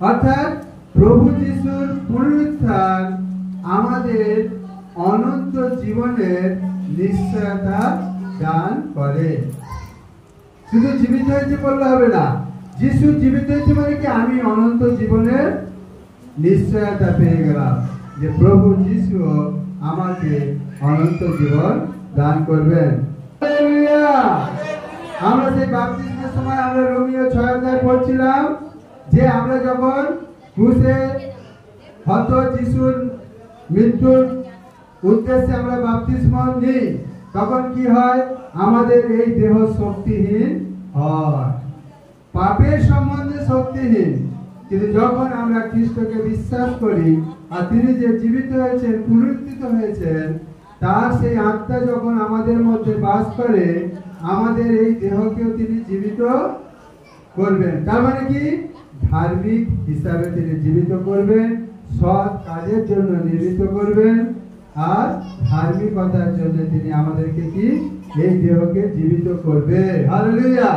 অর্থাৎ প্রভু যিশুর পুনরুত্থান আমাদের অনন্ত জীবনের নিশ্চয়তা দান করে। শুধু জীবিত হয়েছে বললে হবে না, যিশু জীবিত হয়েছে মানে কি আমি অনন্ত জীবনের নিশ্চয়তা পেয়ে গেলাম যে প্রভু যিশু আমাকে অনন্ত জীবন দান করবেন। আমরা সেই বাপ্তিস্মের সময় আমরা রোমীয় 6 অধ্যায় পড়ছিলাম যে আমরা যখন ক্রুশে হত যিশুর মৃত্যুর উদ্দেশ্যে আমরা বাপ্তিস্ম নিই, তখন কি হয়? আমাদের এই দেহ শক্তিহীন হয়, পাপের সম্বন্ধে শক্তিহীন। কিন্তু যখন আমরা খ্রিস্টকে বিশ্বাস করি আর তিনি যে জীবিত হয়েছেন, পুনরুত্থিত হয়েছেন, তার সেই আত্মা যখন আমাদের মধ্যে বাস করে, আমাদের এই দেহকেও তিনি জীবিত করবেন। তার মানে কি? ধার্মিক হিসাবে তিনি জীবিত করবেন, সৎ কাজের জন্য নির্মিত করবেন, আর ধার্মিকতার জন্য তিনি আমাদেরকে কি এই দেহকে জীবিত করবে। হালেলুয়া।